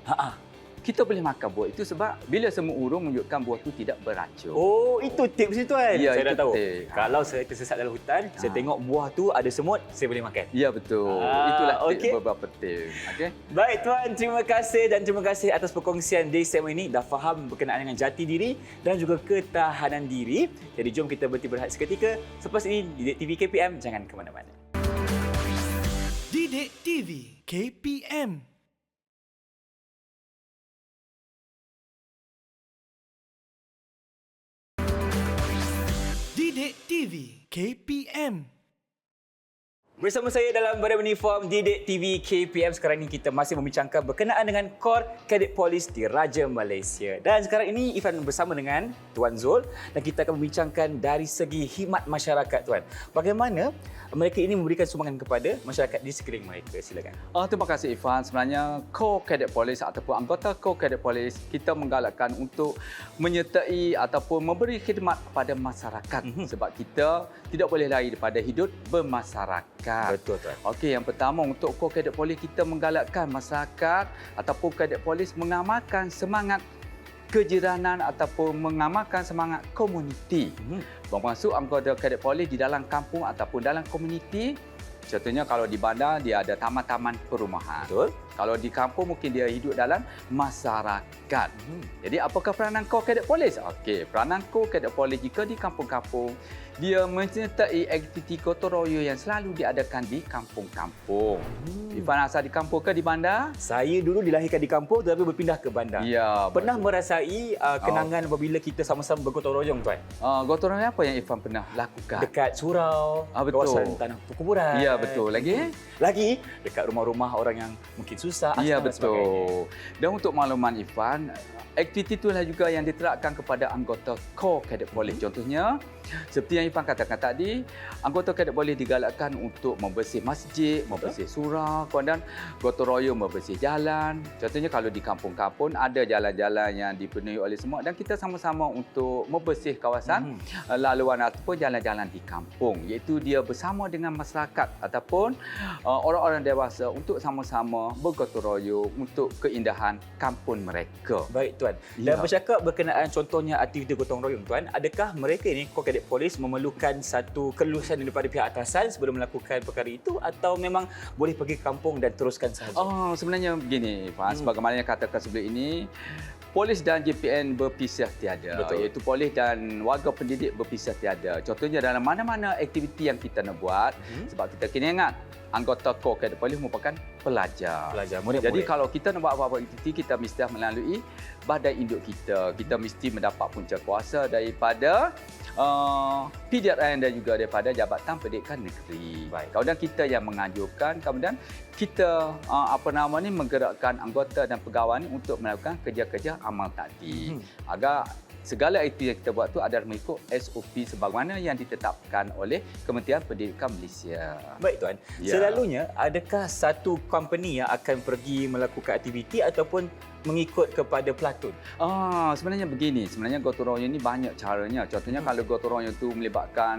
Kita boleh makan buah itu sebab bila semut hurung menunjukkan buah tu tidak beracun. Oh, itu tips itu tuan. Ya, Saya itu dah tahu. tips. Kalau saya tersesat dalam hutan, saya tengok buah tu ada semut, saya boleh makan. Ya, betul. Itulah okey. beberapa tips. Okey. Baik tuan, terima kasih dan terima kasih atas perkongsian di segmen ini. Dah faham berkenaan dengan jati diri dan juga ketahanan diri. Jadi jom kita berhenti berehat seketika. Selepas ini Didik TV KPM, jangan ke mana-mana. Didik TV KPM. Didik TV KPM. Bersama saya dalam Badan Uniform Didik TV KPM. Sekarang ini kita masih membincangkan berkenaan dengan Kor Cadet Polis di Raja Malaysia. Dan sekarang ini Ifan bersama dengan Tuan Zul dan kita akan membincangkan dari segi khidmat masyarakat tuan. Bagaimana mereka ini memberikan sumbangan kepada masyarakat di sekeliling mereka. Silakan. Terima kasih Ifan. Sebenarnya Cadet Polis ataupun anggota Cadet Polis kita menggalakkan untuk menyertai ataupun memberi khidmat kepada masyarakat sebab kita tidak boleh lari daripada hidup bermasyarakat. Betul tuan. Okey, yang pertama untuk Cadet Polis kita menggalakkan masyarakat ataupun Cadet Polis mengamalkan semangat kejiranan ataupun mengamalkan semangat komuniti. Bermaksud anggota Cadet Polis di dalam kampung ataupun dalam komuniti. Contohnya kalau di bandar dia ada taman-taman perumahan. Betul. Kalau di kampung mungkin dia hidup dalam masyarakat. Jadi apakah peranan Cadet Polis? Okey, peranan Cadet Polis jika di kampung-kampung dia menyertai aktiviti gotong royong yang selalu diadakan di kampung-kampung. Ifan asal di kampung ke di bandar? Saya dulu dilahirkan di kampung tetapi berpindah ke bandar. Ya. Pernah merasai kenangan apabila kita sama-sama bergotong royong, tuan? Gotong royong apa yang Ifan pernah lakukan? Dekat surau, Betul. kawasan tanah perkuburan. Ya, betul. Lagi? Lagi dekat rumah-rumah orang yang mungkin susah. Ya, dan sebagainya. betul. Dan untuk makluman Ifan, aktiviti itulah juga yang diterapkan kepada anggota Core Cadet Police. Contohnya, seperti yang Ifan katakan tadi, anggota Cadet Police digalakkan untuk membersih masjid, membersih surau, dan gotong royong membersih jalan. Contohnya kalau di kampung-kampung ada jalan-jalan yang dipenuhi oleh semua dan kita sama-sama untuk membersih kawasan laluan ataupun jalan-jalan di kampung, iaitu dia bersama dengan masyarakat ataupun orang-orang dewasa untuk sama-sama bergotong royong untuk keindahan kampung mereka. Baik, tuan. Dan Ya. bercakap berkenaan contohnya aktiviti gotong royong, tuan, adakah mereka ini, Core Cadet Police, memerlukan satu kelulusan daripada pihak atasan sebelum melakukan perkara itu atau memang boleh pergi ke kampung dan teruskan sahaja? Sebenarnya begini, Fahaz, sebagaimana yang katakan sebelum ini, polis dan JPN berpisah tiada. Betul. Iaitu polis dan warga pendidik berpisah tiada. Contohnya dalam mana-mana aktiviti yang kita nak buat, sebab kita kena ingat, anggota Core Cadet Police merupakan pelajar. Murid-murid. Jadi kalau kita nak buat apa-apa aktiviti, kita mesti melalui badan induk kita. Kita mesti mendapat punca kuasa daripada PDRN dan juga daripada Jabatan Pendidikan Negeri. Baik. Kemudian kita yang menganjurkan, kemudian kita menggerakkan anggota dan pegawai ini untuk melakukan kerja-kerja amal tadi. Agar segala aktiviti yang kita buat itu adalah mengikut SOP sebagaimana yang ditetapkan oleh Kementerian Pendidikan Malaysia. Baik, tuan. Ya. Selalunya, adakah satu company yang akan pergi melakukan aktiviti ataupun mengikut kepada pelatun? Sebenarnya begini, sebenarnya gotong royong ini banyak caranya. Contohnya kalau gotong royong itu melibatkan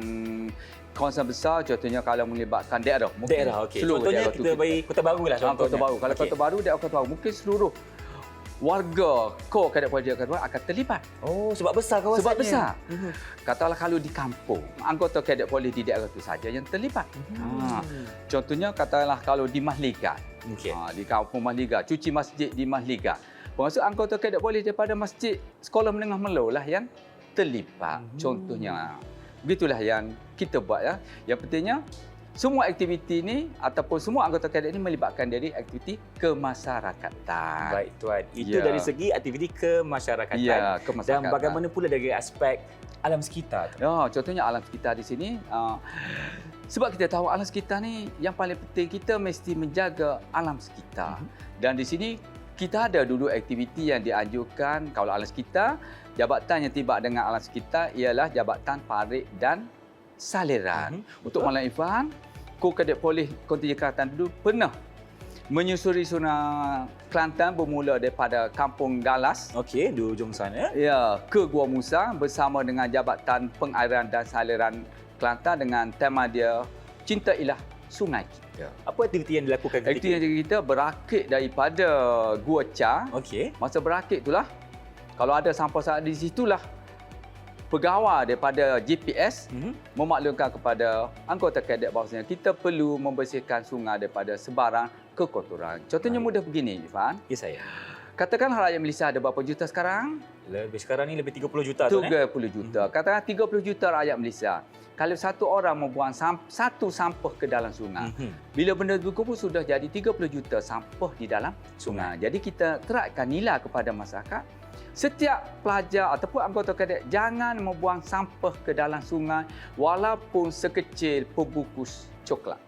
kawasan besar, contohnya kalau melibatkan daerah. Daerah, okey. Seluruh Contohnya daerah kita itu bagi Kota Baru lah contohnya. Kota Baru. Kalau Okey. Kota Baru, daerah Kota Baru, mungkin seluruh warga Core Cadet Police akan terlibat. Oh, sebab besar kawasannya. Sebab besar. Katalah kalau di kampung, anggota Cadet Police di daerah itu saja yang terlibat. Contohnya katalah kalau di Mahligat. Okey. Di kampung Mahligat, cuci masjid di Mahligat. Maksud anggota Cadet Police daripada masjid sekolah menengah Melo lah yang terlibat. Contohnya. Begitulah yang kita buat ya. Yang pentingnya semua aktiviti ini ataupun semua anggota kadet ini melibatkan dari aktiviti kemasyarakatan. Baik, tuan. Itu Ya. dari segi aktiviti kemasyarakatan. Ya, Dan kemasyarakatan. bagaimana pula dari aspek alam sekitar? Ya, contohnya alam sekitar di sini. Sebab kita tahu alam sekitar ni yang paling penting, kita mesti menjaga alam sekitar. Dan di sini kita ada dulu aktiviti yang dianjurkan. Kalau alam sekitar, jabatan yang tiba dengan alam sekitar ialah Jabatan Parit dan Saliran. Untuk Malang Ifan, Core Cadet Police Kontingen Kelantan dulu pernah menyusuri Sungai Kelantan bermula daripada Kampung Galas Okey, di ujung sana. ya ke Gua Musa bersama dengan Jabatan Pengairan dan Saliran Kelantan dengan tema dia Cintailah Sungai Kita. Apa aktiviti yang dilakukan ketika Aktiviti yang kita berakit daripada Gua Cha. Okey. Masa berakit itulah, kalau ada sampah di situlah pegawai daripada GPS memaklumkan kepada anggota kadet bahawasanya kita perlu membersihkan sungai daripada sebarang kekotoran. Contohnya mudah begini, Ifan. Ya, saya. Katakan rakyat Malaysia ada berapa juta sekarang? Sekarang ni lebih 30 juta tu. 30 juta. Katakan 30 juta rakyat Malaysia. Kalau satu orang membuang satu sampah ke dalam sungai, bila benda berkumpul sudah jadi 30 juta sampah di dalam sungai. Jadi kita terapkan nilai kepada masyarakat. Setiap pelajar ataupun anggota kadet jangan membuang sampah ke dalam sungai walaupun sekecil pembungkus coklat.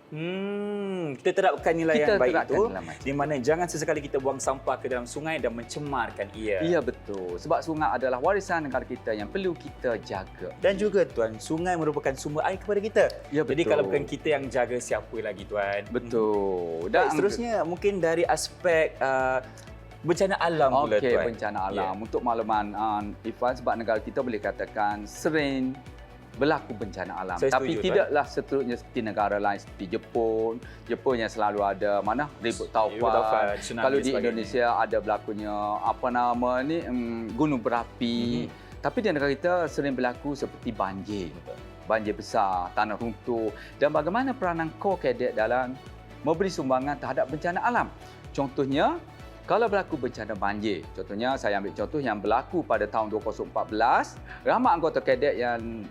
Kita terapkan nilai Kita yang baik terapkan itu, nilai baik. di mana jangan sesekali kita buang sampah ke dalam sungai dan mencemarkan ia. Ya betul. Sebab sungai adalah warisan negara kita yang perlu kita jaga. Dan juga tuan, sungai merupakan sumber air kepada kita. Ya, Jadi betul. kalau bukan kita yang jaga, siapa lagi tuan? Betul. Dan seterusnya mungkin dari aspek bencana alam pula Okey, tuan. bencana alam. Ya. Untuk makluman Ifan, sebab negara kita boleh katakan sering berlaku bencana alam. Saya Tapi setuju, tidaklah seterusnya seperti negara lain seperti Jepun. Jepun yang selalu ada ribut taufan. tsunami Kalau dan di sebagainya. Indonesia ada berlakunya gunung berapi. Tapi di negara kita sering berlaku seperti banjir. Banjir besar, tanah runtuh. Dan bagaimana peranan Core Cadet dalam memberi sumbangan terhadap bencana alam. Contohnya, kalau berlaku bencana banjir, contohnya saya ambil contoh yang berlaku pada tahun 2014, ramai anggota kadet yang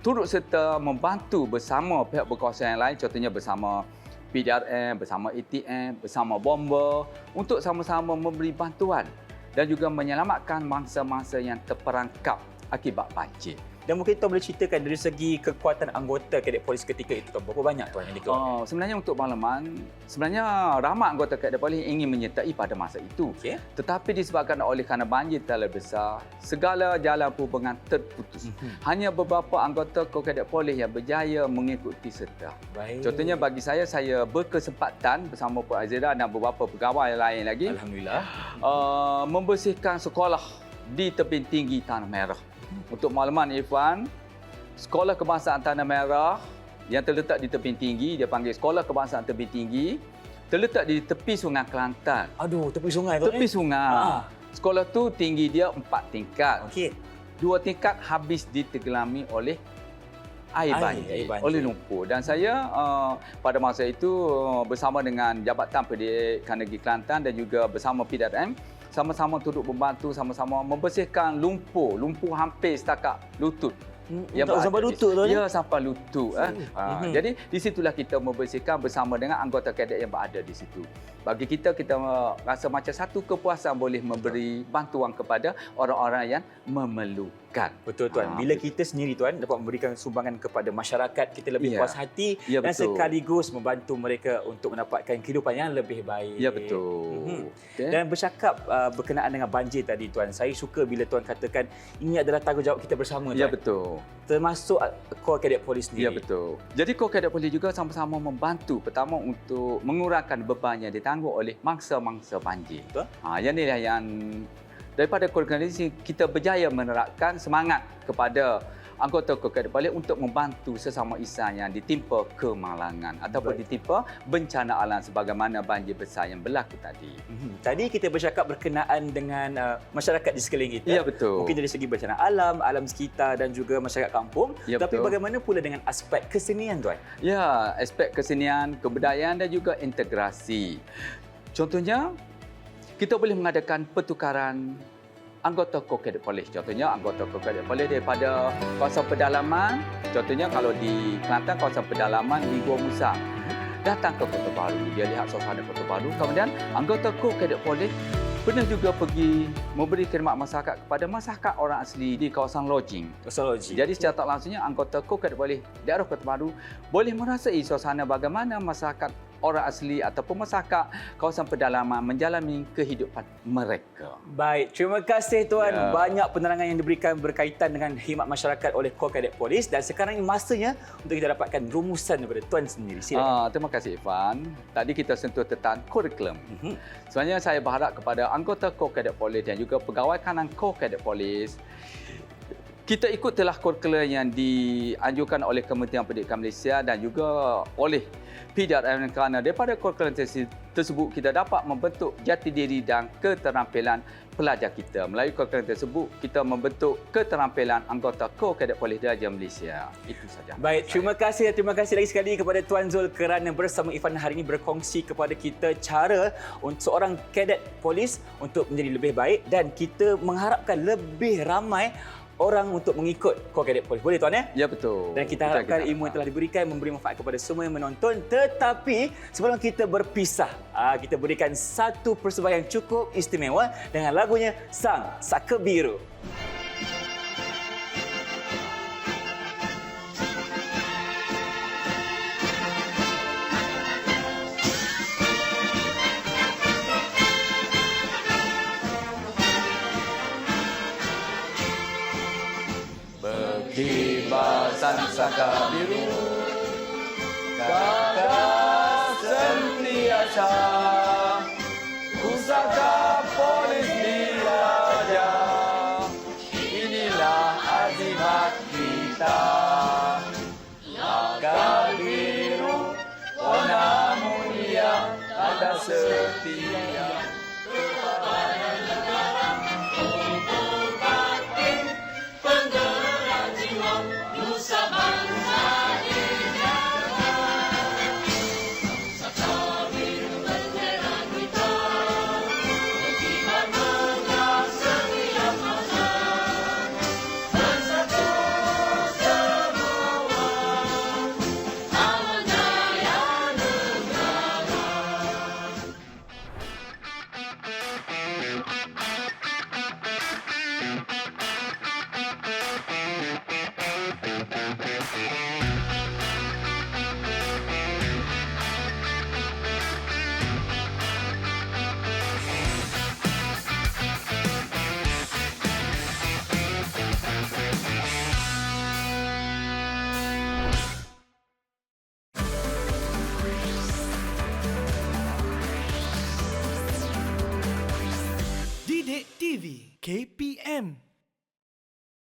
turut serta membantu bersama pihak berkuasa yang lain, contohnya bersama PDRM, bersama ATM, bersama bomba untuk sama-sama memberi bantuan dan juga menyelamatkan mangsa-mangsa yang terperangkap akibat banjir. Dan mungkin Tuan boleh ceritakan dari segi kekuatan anggota kadet polis ketika itu, Tuan. Berapa banyak, Tuan, yang dikeluarkan? Sebenarnya untuk makluman, sebenarnya ramai anggota kadet polis ingin menyertai pada masa itu. Okey. Tetapi disebabkan oleh kerana banjir terlalu besar, segala jalan perhubungan terputus. Hanya beberapa anggota kadet polis yang berjaya mengikuti serta. Baik. Contohnya bagi saya berkesempatan bersama Puan Azira dan beberapa pegawai lain lagi Alhamdulillah. membersihkan sekolah di tebing tinggi Tanah Merah. Untuk makluman Irfan, Sekolah Kebangsaan Tanah Merah yang terletak di tebing tinggi, dia panggil Sekolah Kebangsaan Tebing Tinggi, terletak di tepi Sungai Kelantan. Aduh, tepi sungai, Tuan. Tepi sungai. Sekolah tu tinggi dia 4 tingkat. Okey. 2 tingkat habis ditenggelami oleh air banjir, oleh lumpur. Dan saya pada masa itu bersama dengan Jabatan Pendidikan Negeri Kelantan dan juga bersama PDRM, sama-sama turut membantu, sama-sama membersihkan lumpur hampir setakat lutut. Sampai lutut tu? Ya, sampai lutut. Jadi di situlah kita membersihkan bersama dengan anggota kadet yang berada di situ. Bagi kita rasa macam satu kepuasan boleh memberi bantuan kepada orang-orang yang memerlukan. Betul, Tuan. Bila kita sendiri, Tuan, dapat memberikan sumbangan kepada masyarakat, kita lebih puas hati dan betul. sekaligus membantu mereka untuk mendapatkan kehidupan yang lebih baik. Ya, betul. Okay. Dan bercakap berkenaan dengan banjir tadi, Tuan, saya suka bila Tuan katakan ini adalah tanggungjawab kita bersama, Tuan. Ya, betul. Termasuk Kor Kadet Polis sendiri. Ya, betul. Jadi Kor Kadet Polis juga sama-sama membantu pertama untuk mengurangkan beban yang ditanggung oleh mangsa-mangsa banjir. Betul. Yang inilah yang daripada Kor Kadet Polis kita berjaya menerapkan semangat kepada anggota Kor Kadet Polis untuk membantu sesama insan yang ditimpa kemalangan ataupun ditimpa bencana alam sebagaimana banjir besar yang berlaku tadi. Tadi kita bercakap berkenaan dengan masyarakat di sekeliling kita. Ya, betul. Mungkin dari segi bencana alam, alam sekitar dan juga masyarakat kampung. Ya, tapi betul. bagaimana pula dengan aspek kesenian, Tuan? Ya, aspek kesenian, kebudayaan dan juga integrasi. Contohnya, kita boleh mengadakan pertukaran anggota Kor Kadet Polis. Contohnya, anggota Kor Kadet Polis daripada kawasan pedalaman. Contohnya, kalau di Kelantan, kawasan pedalaman di Gua Musang. Datang ke Kota Baru. Dia lihat suasana Kota Baru. Kemudian, anggota Kor Kadet Polis pernah juga pergi memberi khidmat masyarakat kepada masyarakat orang asli di kawasan lodging. Jadi secara tak langsungnya anggota Kor Kadet Polis daerah Kota Baru boleh merasai suasana bagaimana masyarakat orang asli ataupun masyarakat kawasan pedalaman menjalani kehidupan mereka. Baik, terima kasih, Tuan. Ya. Banyak penerangan yang diberikan berkaitan dengan khidmat masyarakat oleh Kor Kadet Polis dan sekarang ini masanya untuk kita dapatkan rumusan daripada Tuan sendiri. Silakan. Terima kasih, Irfan. Tadi kita sentuh tentang kurikulum. Sebenarnya saya berharap kepada anggota Kor Kadet Polis dan juga pegawai kanan Kor Kadet Polis, kita ikutilah kurikulum yang dianjurkan oleh Kementerian Pendidikan Malaysia dan juga oleh PDRM kerana daripada kurikulum tersebut kita dapat membentuk jati diri dan keterampilan pelajar kita. Melalui kurikulum tersebut kita membentuk keterampilan anggota Kor Kadet Polis Diraja Malaysia. Itu saja. Baik, terima kasih lagi sekali kepada Tuan Zul kerana bersama Irfan hari ini berkongsi kepada kita cara untuk seorang kadet polis untuk menjadi lebih baik dan kita mengharapkan lebih ramai orang untuk mengikut Kor Kadet Polis. Boleh, Tuan, ya? Ya, betul. Dan kita harapkan ilmu yang telah diberikan memberi manfaat kepada semua yang menonton. Tetapi sebelum kita berpisah, kita berikan satu persembahan yang cukup istimewa dengan lagunya Sang Saka Biru. Kibar sang saka biru, gagah sentiasa, pusaka polis diraja. Inilah azimat kita. Saka biru, warna mulia, tanda setia. TV KPM